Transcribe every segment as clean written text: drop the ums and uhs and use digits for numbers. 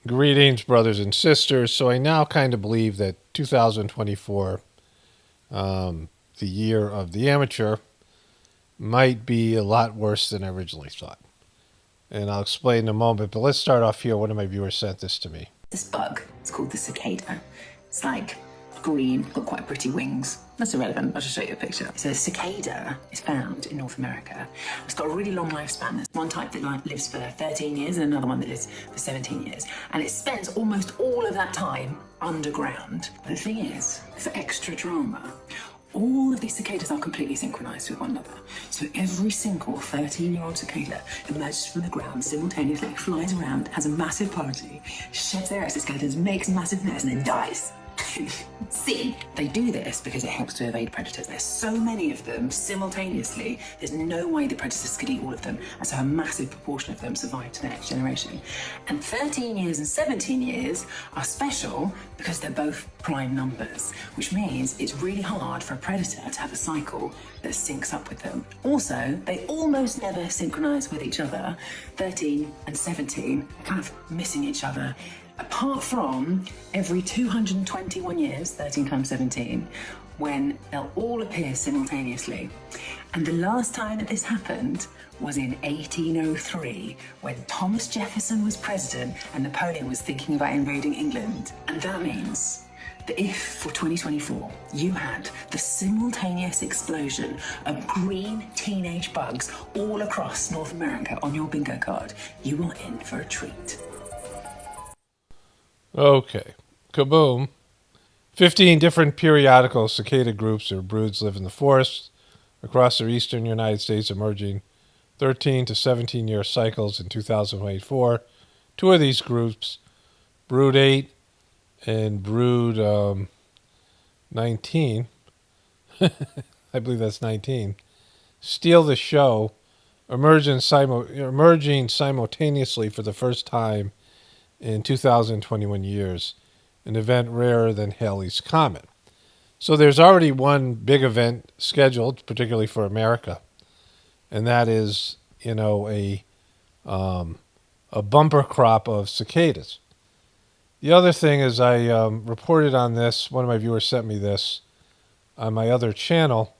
Greetings, brothers and sisters. So I now kind of believe that 2024, the year of the amateur, might be a lot worse than I originally thought. And I'll explain in a moment, but let's start off here. One of my viewers sent this to me. This bug, it's called the cicada. It's like green, got quite pretty wings. That's irrelevant, I'll just show you a picture. So the cicada is found in North America. It's got a really long lifespan. There's one type that lives for 13 years and another one that lives for 17 years. And it spends almost all of that time underground. But the thing is, for extra drama, all of these cicadas are completely synchronized with one another. So every single 13-year-old cicada emerges from the ground simultaneously, flies around, has a massive party, sheds their exoskeletons, makes a massive mess, and then dies. See, they do this because it helps to evade predators. There's so many of them simultaneously, there's no way the predators could eat all of them, and so a massive proportion of them survive to the next generation. And 13 years and 17 years are special because they're both prime numbers, which means it's really hard for a predator to have a cycle that syncs up with them. Also, they almost never synchronize with each other. 13 and 17 are kind of missing each other, apart from every 221 years, 13 times 17, when they'll all appear simultaneously. And the last time that this happened was in 1803, when Thomas Jefferson was president and Napoleon was thinking about invading England. And that means that if, for 2024, you had the simultaneous explosion of green teenage bugs all across North America on your bingo card, you are in for a treat. Okay, kaboom. 15 different periodical cicada groups or broods live in the forests across the eastern United States, emerging 13 to 17-year cycles in 2024. Two of these groups, Brood 8 and Brood 19, I believe that's 19, steal the show, emerging simultaneously for the first time in 2021 years, an event rarer than Halley's Comet. So there's already one big event scheduled, particularly for America, and that is, a bumper crop of cicadas. The other thing is I reported on this, one of my viewers sent me this on my other channel,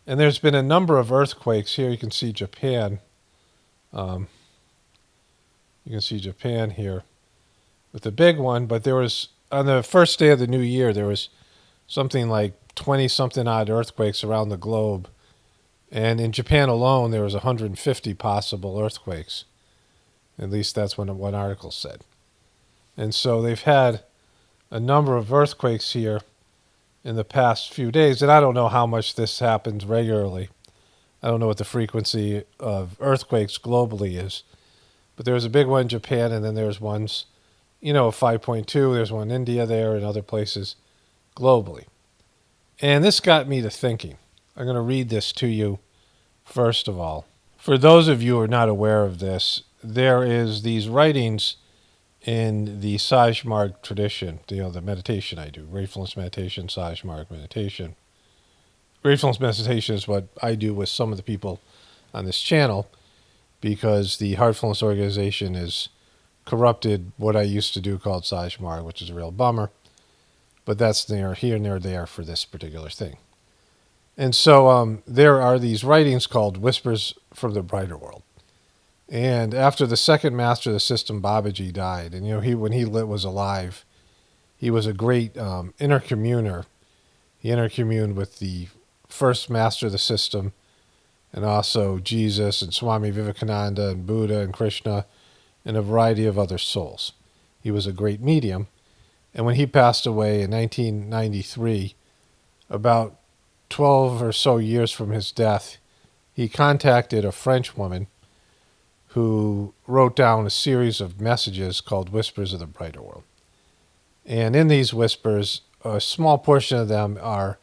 and there's been a number of earthquakes. Here you can see Japan. You can see Japan here with the big one, but there was, on the first day of the new year, there was something like 20-something odd earthquakes around the globe. And in Japan alone, there was 150 possible earthquakes. At least that's what one article said. And so they've had a number of earthquakes here in the past few days, and I don't know how much this happens regularly. I don't know what the frequency of earthquakes globally is. But there was a big one in Japan, and then there's ones, 5.2. There's one in India there and other places globally. And this got me to thinking. I'm going to read this to you first of all. For those of you who are not aware of this, there is these writings in the Seismic tradition, the meditation I do, Gratefulness meditation, Seismic meditation. Gratefulness meditation is what I do with some of the people on this channel, because the Heartfulness organization is corrupted what I used to do called Seismic, which is a real bummer. But that's near here and there for this particular thing. And so there are these writings called Whispers from the Brighter World. And after the second master of the system, Babaji, died, and when he was alive, he was a great intercommuner. He intercommuned with the first master of the system, and also Jesus and Swami Vivekananda and Buddha and Krishna and a variety of other souls. He was a great medium. And when he passed away in 1993, about 12 or so years from his death, he contacted a French woman who wrote down a series of messages called Whispers of the Brighter World. And in these whispers, a small portion of them are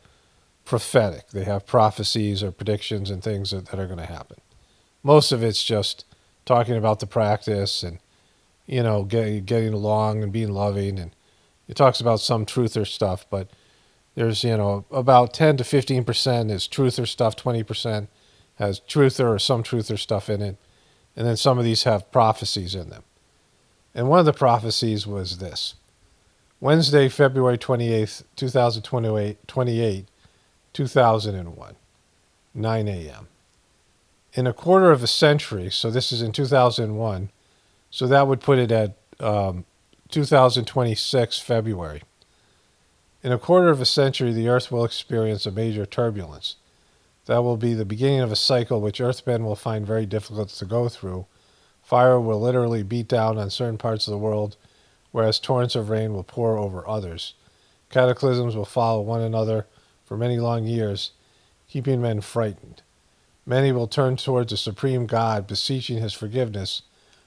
prophetic. They have prophecies or predictions and things that are going to happen. Most of it's just talking about the practice and, getting along and being loving. And it talks about some truther stuff, but there's, about 10 to 15% is truther stuff, 20% has truther or some truther stuff in it. And then some of these have prophecies in them. And one of the prophecies was this: Wednesday, February 28th, 2028, 2001, 9 a.m. In a quarter of a century, so this is in 2001, so that would put it at 2026 February. In a quarter of a century, the Earth will experience a major turbulence. That will be the beginning of a cycle which Earthmen will find very difficult to go through. Fire will literally beat down on certain parts of the world, whereas torrents of rain will pour over others. Cataclysms will follow one another for many long years, keeping men frightened. Many will turn towards the supreme God, beseeching his forgiveness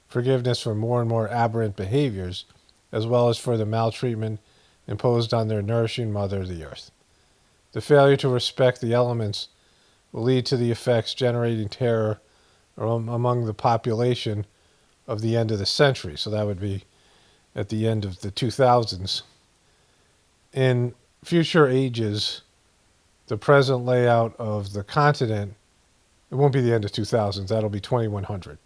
for more and more aberrant behaviors, as well as for the maltreatment imposed on their nourishing mother, the earth. The failure to respect the elements will lead to the effects generating terror among the population of the end of the century. So that would be at the end of the 2000s. In future ages, the present layout of the continent, it won't be the end of 2000s, that'll be 2100.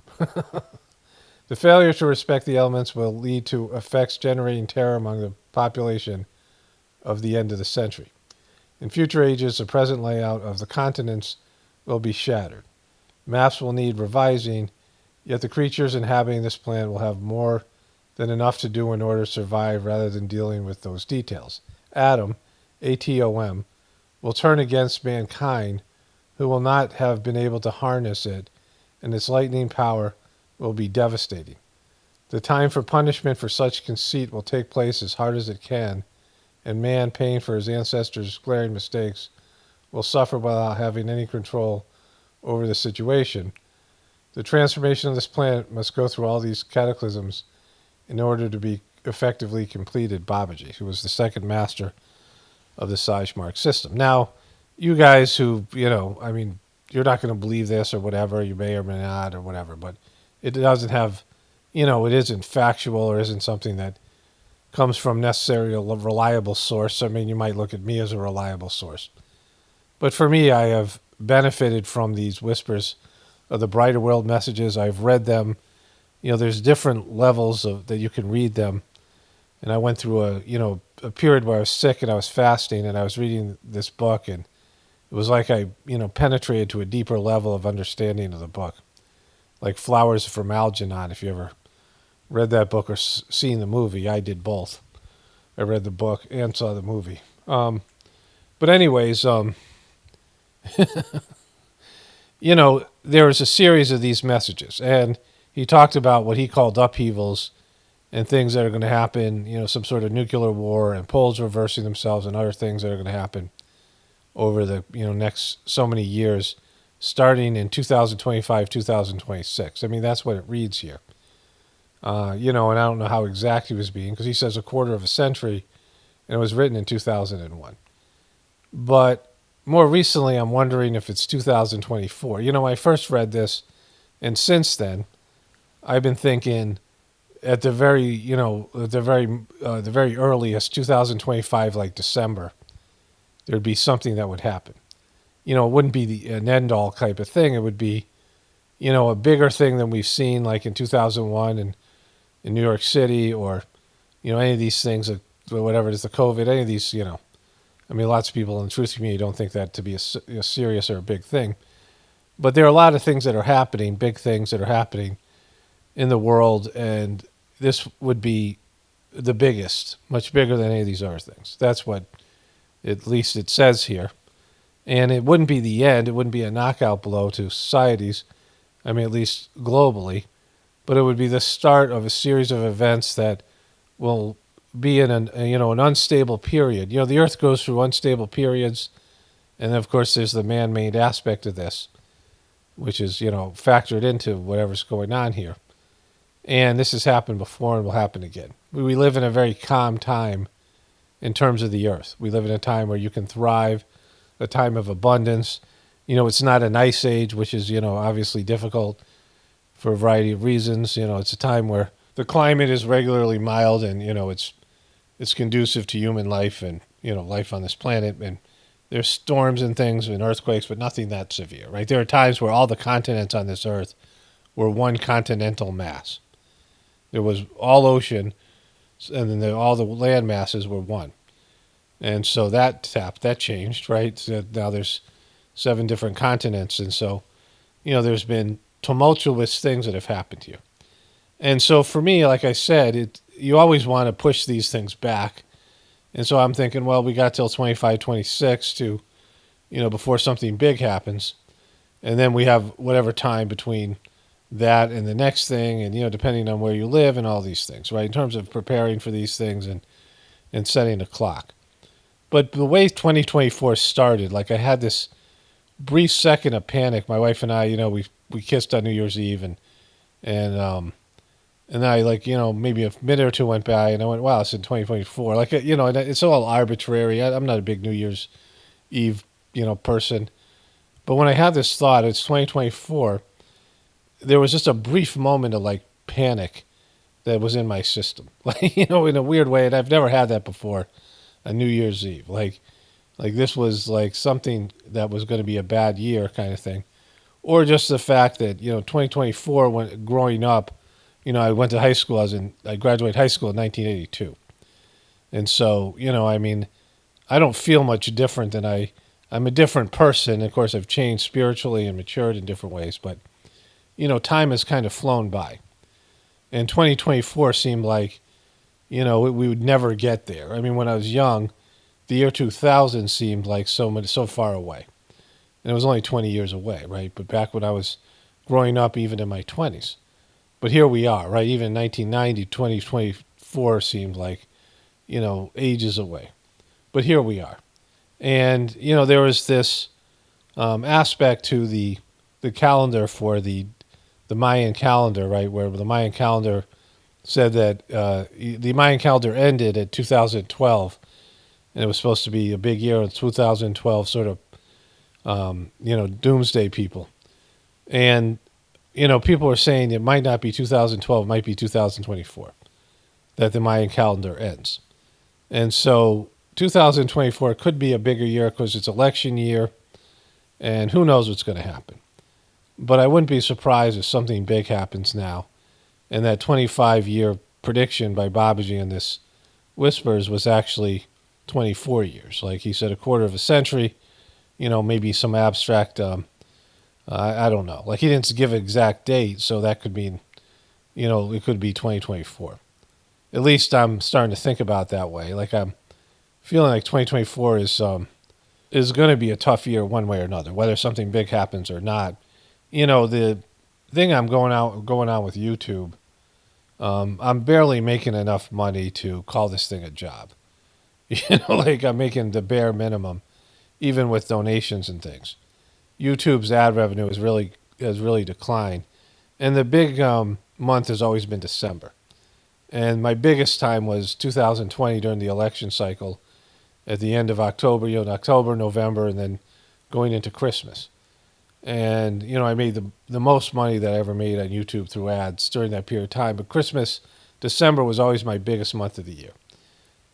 The failure to respect the elements will lead to effects generating terror among the population of the end of the century. In future ages, the present layout of the continents will be shattered. Maps will need revising, yet the creatures inhabiting this planet will have more than enough to do in order to survive rather than dealing with those details. Atom, ATOM, will turn against mankind, who will not have been able to harness it, and its lightning power will be devastating. The time for punishment for such conceit will take place as hard as it can, and man, paying for his ancestors' glaring mistakes, will suffer without having any control over the situation. The transformation of this planet must go through all these cataclysms in order to be effectively completed. Babaji, who was the second master of the seismic system. Now, you guys who, I mean, you're not going to believe this or whatever, you may or may not or whatever, but it doesn't have, it isn't factual or isn't something that comes from necessarily a reliable source. I mean, you might look at me as a reliable source. But for me, I have benefited from these whispers of the brighter world messages. I've read them. There's different levels that you can read them. And I went through a period where I was sick and I was fasting and I was reading this book, and it was like I, penetrated to a deeper level of understanding of the book. Like Flowers from Algernon, if you ever read that book or seen the movie. I did both. I read the book and saw the movie. But anyways, there was a series of these messages, and he talked about what he called upheavals and things that are going to happen, some sort of nuclear war and poles reversing themselves and other things that are going to happen over the next so many years, starting in 2025, 2026. I mean, that's what it reads here. And I don't know how exact he was being, because he says a quarter of a century, and it was written in 2001. But more recently, I'm wondering if it's 2024. I first read this, and since then, I've been thinking at the very earliest, 2025, like December, there'd be something that would happen. It wouldn't be an end-all type of thing. It would be, a bigger thing than we've seen, like in 2001 in New York City, or, any of these things, whatever it is, the COVID, any of these, I mean, lots of people in the truth community don't think that to be a serious or a big thing. But there are a lot of things that are happening, big things that are happening in the world, and this would be the biggest, much bigger than any of these other things. That's what, at least it says here. And it wouldn't be the end. It wouldn't be a knockout blow to societies, I mean, at least globally. But it would be the start of a series of events that will be in an unstable period. The Earth goes through unstable periods, and of course there's the man-made aspect of this, which is, factored into whatever's going on here. And this has happened before and will happen again. We live in a very calm time in terms of the Earth. We live in a time where you can thrive, a time of abundance. It's not an ice age, which is, obviously difficult for a variety of reasons. It's a time where the climate is regularly mild, and, it's conducive to human life and, life on this planet. And there's storms and things and earthquakes, but nothing that severe, right? There are times where all the continents on this Earth were one continental mass. There was all ocean, and then all the land masses were one. And so that changed, right? So now there's 7 different continents, and so there's been tumultuous things that have happened to you. And so for me, like I said, you always want to push these things back. And so I'm thinking, well, we got till 25, 26 to, before something big happens. And then we have whatever time between that and the next thing, and, depending on where you live and all these things, right? In terms of preparing for these things and setting a clock. But the way 2024 started, like I had this brief second of panic. My wife and I, we kissed on New Year's Eve, and and I, like, maybe a minute or two went by, and I went, wow, it's in 2024. Like, and it's all arbitrary. I'm not a big New Year's Eve, person. But when I had this thought, it's 2024, there was just a brief moment of, like, panic that was in my system. Like, in a weird way, and I've never had that before, a New Year's Eve. Like this was like something that was going to be a bad year kind of thing. Or just the fact that, 2024, when growing up, I went to high school. I graduated high school in 1982. And so, I mean, I don't feel much different I'm a different person. Of course, I've changed spiritually and matured in different ways, but, time has kind of flown by. And 2024 seemed like, we would never get there. I mean, when I was young, the year 2000 seemed like so far away. And it was only 20 years away, right? But back when I was growing up, even in my 20s. But here we are, right? Even 1990, 2024 seemed like, ages away. But here we are. And, there was this aspect to the calendar for the Mayan calendar, right? Where the Mayan calendar said that the Mayan calendar ended at 2012, and it was supposed to be a big year in 2012, sort of, doomsday people. And, people were saying it might not be 2012, it might be 2024, that the Mayan calendar ends. And so 2024 could be a bigger year because it's election year, and who knows what's going to happen. But I wouldn't be surprised if something big happens now, and that 25-year prediction by Babaji in this Whispers was actually 24 years. Like he said, a quarter of a century, maybe some abstract, I don't know. Like he didn't give an exact date, so that could mean, it could be 2024. At least I'm starting to think about it that way. Like I'm feeling like 2024 is going to be a tough year one way or another, whether something big happens or not. The thing I'm going on with YouTube, I'm barely making enough money to call this thing a job. Like I'm making the bare minimum, even with donations and things. YouTube's ad revenue has really declined, and the big month has always been December. And my biggest time was 2020 during the election cycle, at the end of October, October, November, and then going into Christmas. And, I made the most money that I ever made on YouTube through ads during that period of time. But December was always my biggest month of the year.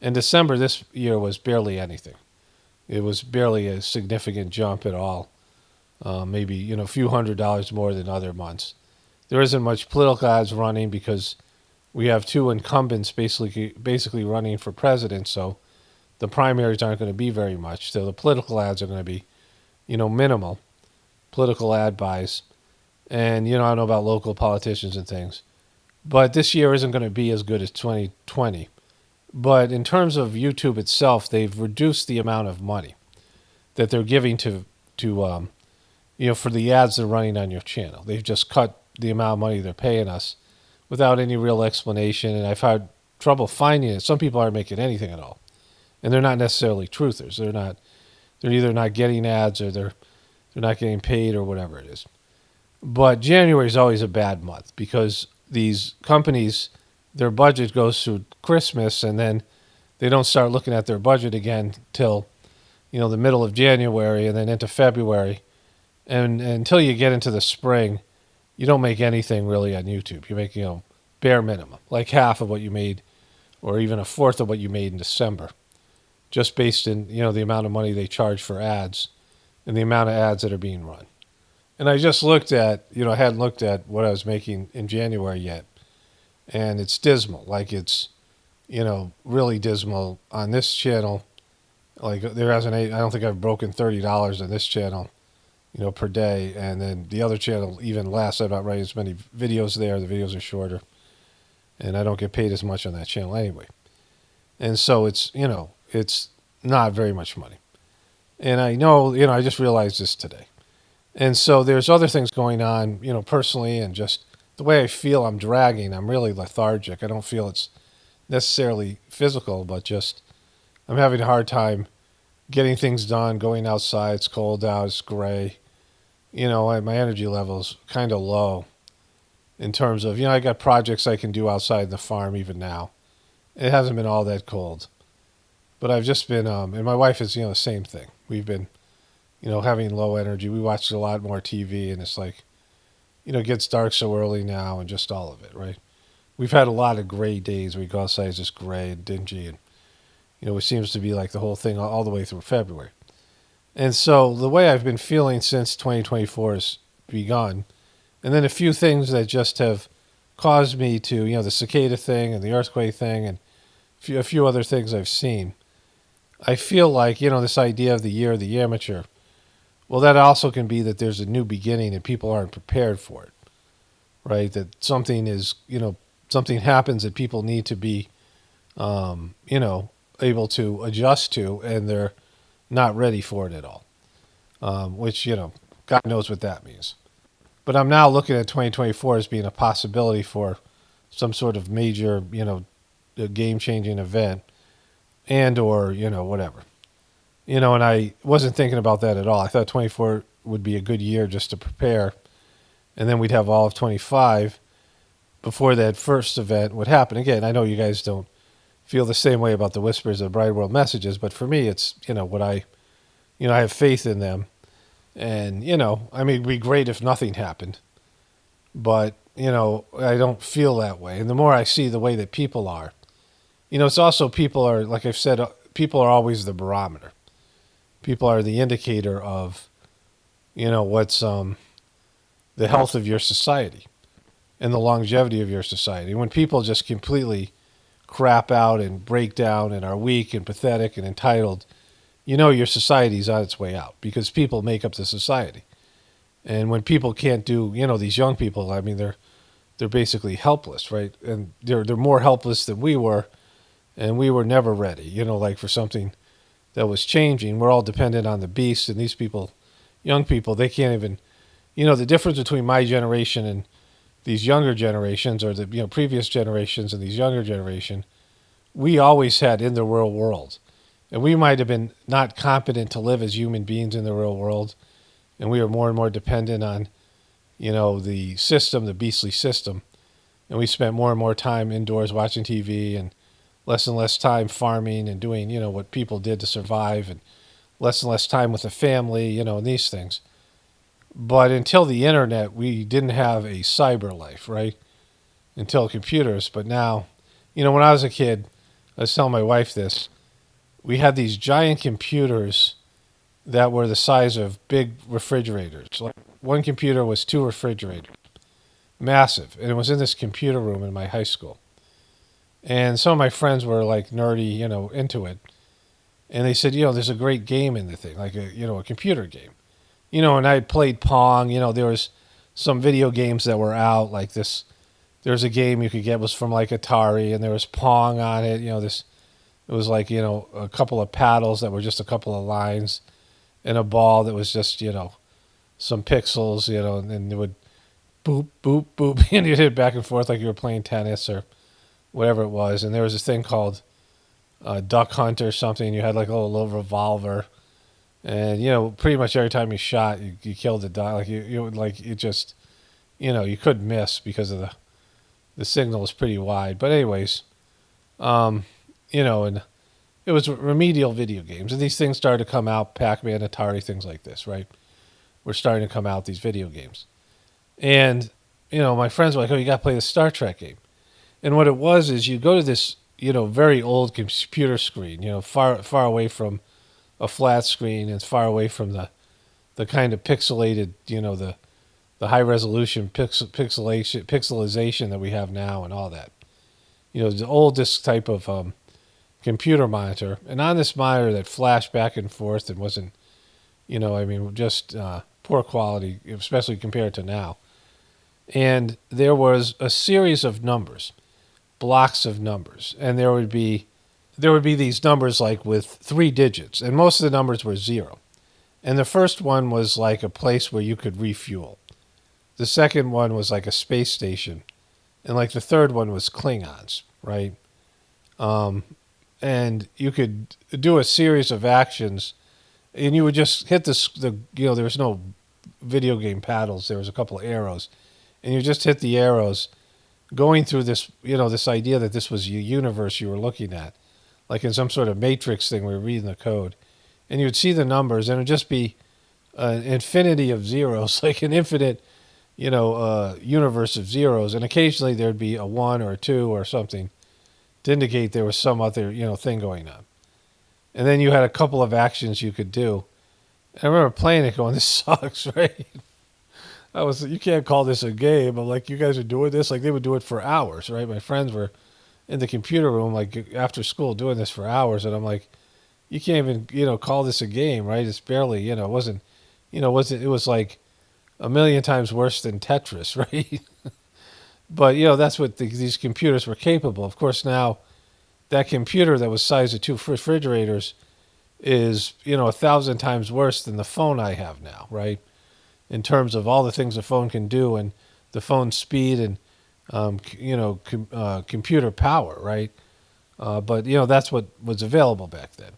And December this year was barely anything. It was barely a significant jump at all. Maybe, a few $100s more than other months. There isn't much political ads running because we have 2 incumbents basically running for president, so the primaries aren't going to be very much. So the political ads are going to be, minimal. Political ad buys. And, I don't know about local politicians and things. But this year isn't going to be as good as 2020. But in terms of YouTube itself, they've reduced the amount of money that they're giving to for the ads they're running on your channel. They've just cut the amount of money they're paying us without any real explanation. And I've had trouble finding it. Some people aren't making anything at all. And they're not necessarily truthers. They're either not getting ads or they're not getting paid or whatever it is. But January is always a bad month because these companies, their budget goes through Christmas, and then they don't start looking at their budget again till, the middle of January and then into February. And until you get into the spring, you don't make anything really on YouTube. You make, bare minimum, like half of what you made or even a fourth of what you made in December, just based in, the amount of money they charge for ads and the amount of ads that are being run. And I just looked at, I hadn't looked at what I was making in January yet. and it's dismal. Like it's, really dismal on this channel. Like there hasn't, I don't think I've broken $30 on this channel, per day, and then the other channel even less. I'm not writing as many videos there. The videos are shorter, and I don't get paid as much on that channel anyway. And so it's not very much money. And I know, I just realized this today. And so there's other things going on, personally, and just the way I feel I'm dragging. I'm really lethargic. I don't feel it's necessarily physical, but just I'm having a hard time getting things done, going outside. It's cold out, it's gray. My energy level's kind of low in terms of, I got projects I can do outside the farm even now. It hasn't been all that cold. But I've just been, and my wife is, the same thing. We've been, having low energy. We watch a lot more TV, and it's like, it gets dark so early now, and just all of it, right? We've had a lot of gray days. We go outside, it's just gray and dingy, and, it seems to be like the whole thing all the way through February. And so the way I've been feeling since 2024 has begun, and then a few things that just have caused me to, the cicada thing and the earthquake thing and a few other things I've seen. I feel like, this idea of the year of the amateur, well, that also can be that there's a new beginning and people aren't prepared for it, right? That something is, something happens that people need to be, able to adjust to, and they're not ready for it at all, which, God knows what that means. But I'm now looking at 2024 as being a possibility for some sort of major, game-changing event and or, whatever. And I wasn't thinking about that at all. I thought 24 would be a good year just to prepare, and then we'd have all of 25 before that first event would happen. Again, I know you guys don't feel the same way about the Whispers of Bride World messages, but for me, it's, what I have faith in them. And, it'd be great if nothing happened, but, I don't feel that way. And the more I see the way that people are, it's also people are, like I've said, people are always the barometer. People are the indicator of, what's the health of your society and the longevity of your society. When people just completely crap out and break down and are weak and pathetic and entitled, your society's on its way out because people make up the society. And when people can't do, these young people, they're basically helpless, right? And they're more helpless than we were, and we were never ready, like for something that was changing. We're all dependent on the beast, and these people, young people, they can't even, the difference between my generation and these younger generations, or the previous generations and these younger generation, we always had in the real world. And we might have been not competent to live as human beings in the real world, and we were more and more dependent on, the system, the beastly system. And we spent more and more time indoors watching TV and less time farming and doing, what people did to survive, and less time with the family, and these things. But until the internet, we didn't have a cyber life, right? Until computers. But now, when I was a kid, I was telling my wife this, we had these giant computers that were the size of big refrigerators. Like one computer was 2 refrigerators. Massive. And it was in this computer room in my high school. And some of my friends were like nerdy, into it. And they said, there's a great game in the thing, like a computer game. And I had played Pong. There was some video games that were out like this. There was a game you could get was from like Atari, and there was Pong on it. It was like, a couple of paddles that were just a couple of lines, and a ball that was just, some pixels, and it would boop, boop, boop, and you'd hit back and forth like you were playing tennis or whatever it was. And there was this thing called Duck Hunt or something. You had like a little revolver. And, pretty much every time you shot, you killed the duck. Like, you would, like, it just, you couldn't miss because of the signal was pretty wide. But anyways, and it was remedial video games. And these things started to come out, Pac-Man, Atari, things like this, right? Were starting to come out, these video games. And, my friends were like, oh, you got to play the Star Trek game. And what it was is you go to this, very old computer screen, far away from a flat screen, and far away from the kind of pixelated, the high resolution pixelization that we have now and all that. the oldest type of computer monitor. And on this monitor that flashed back and forth and wasn't, just poor quality, especially compared to now. And there was a series of numbers, blocks of numbers, and there would be these numbers like with 3 digits, and most of the numbers were 0. And the first one was like a place where you could refuel. The second one was like a space station, and like the third one was Klingons, right? And you could do a series of actions, and you would just hit there was no video game paddles. There was a couple of arrows, and you just hit the arrows, going through this, this idea that this was a universe you were looking at, like in some sort of matrix thing. We were reading the code, and you would see the numbers, and it would just be an infinity of zeros, like an infinite, universe of zeros, and occasionally there'd be a 1 or a 2 or something to indicate there was some other, thing going on. And then you had a couple of actions you could do. And I remember playing it going, this sucks, right? You can't call this a game. I'm like, you guys are doing this? Like, they would do it for hours, right? My friends were in the computer room, like, after school doing this for hours. And I'm like, you can't even, call this a game, right? It's barely, it wasn't, it was like a million times worse than Tetris, right? But, that's what these computers were capable. Of course, now that computer that was sized of 2 refrigerators is, 1,000 times worse than the phone I have now, right? In terms of all the things the phone can do and the phone's speed and, computer power, right? But, that's what was available back then.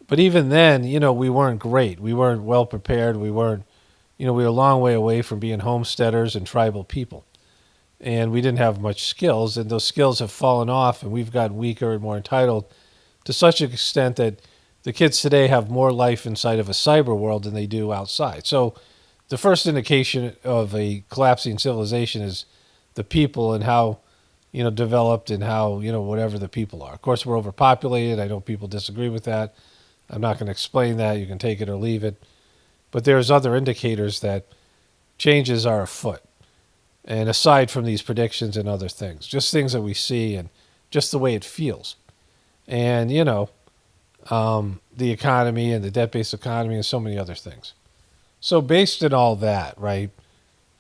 But even then, we weren't great. We weren't well prepared. We weren't, we were a long way away from being homesteaders and tribal people. And we didn't have much skills, and those skills have fallen off, and we've gotten weaker and more entitled to such an extent that the kids today have more life inside of a cyber world than they do outside. So the first indication of a collapsing civilization is the people and how, developed and how, whatever the people are. Of course, we're overpopulated. I know people disagree with that. I'm not going to explain that. You can take it or leave it. But there's other indicators that changes are afoot. And aside from these predictions and other things, just things that we see and just the way it feels. And, the economy and the debt-based economy and so many other things. So based on all that, right,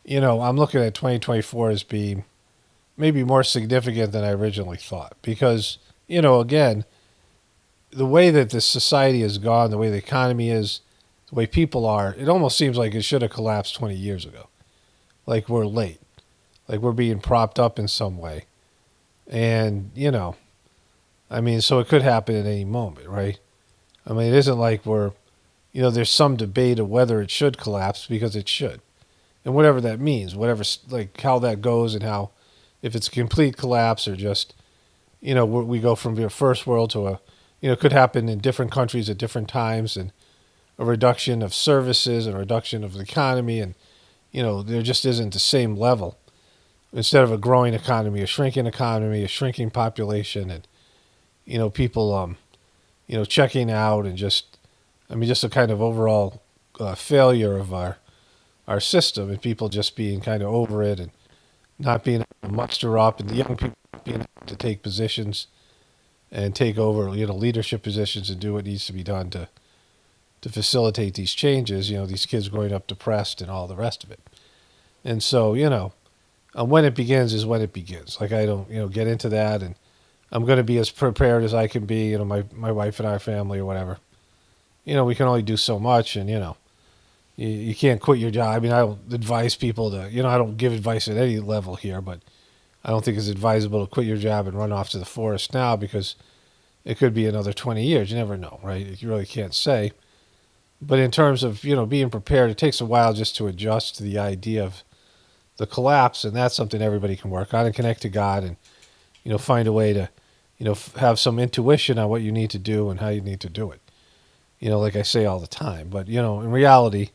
I'm looking at 2024 as being maybe more significant than I originally thought. Because, again, the way that this society has gone, the way the economy is, the way people are, it almost seems like it should have collapsed 20 years ago. Like we're late. Like we're being propped up in some way. And, so it could happen at any moment, right? I mean, it isn't like there's some debate of whether it should collapse, because it should. And whatever that means, like how that goes and how, if it's a complete collapse or just, we go from a first world to it could happen in different countries at different times, and a reduction of services and a reduction of the economy, and, there just isn't the same level. Instead of a growing economy, a shrinking population, and, people, checking out, and just a kind of overall failure of our system, and people just being kind of over it and not being able to muster up, and the young people being able to take positions and take over, leadership positions and do what needs to be done to facilitate these changes, these kids growing up depressed and all the rest of it. And so, when it begins is when it begins. Like, I don't, get into that, and I'm going to be as prepared as I can be, my wife and our family or whatever. We can only do so much, and, you can't quit your job. I mean, I don't advise people to, I don't give advice at any level here, but I don't think it's advisable to quit your job and run off to the forest now, because it could be another 20 years. You never know, right? You really can't say. But in terms of, being prepared, it takes a while just to adjust to the idea of the collapse, and that's something everybody can work on and connect to God and, find a way to, have some intuition on what you need to do and how you need to do it. Like I say all the time. But, in reality,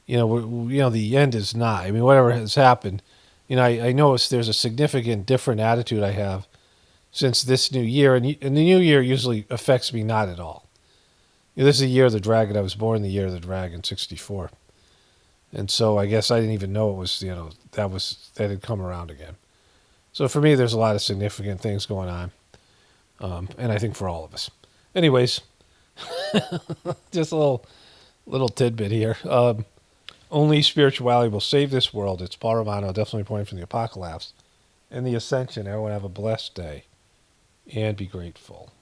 the end is nigh. I mean, whatever has happened, I notice there's a significant different attitude I have since this new year, and the new year usually affects me not at all. This is the year of the dragon. I was born the year of the dragon, 1964. And so I guess I didn't even know it was, that had come around again. So for me, there's a lot of significant things going on, and I think for all of us. Anyways, just a little tidbit here. Only spirituality will save this world. It's Paul Romano, definitely pointing from the Apocalypse and the Ascension. Everyone have a blessed day and be grateful.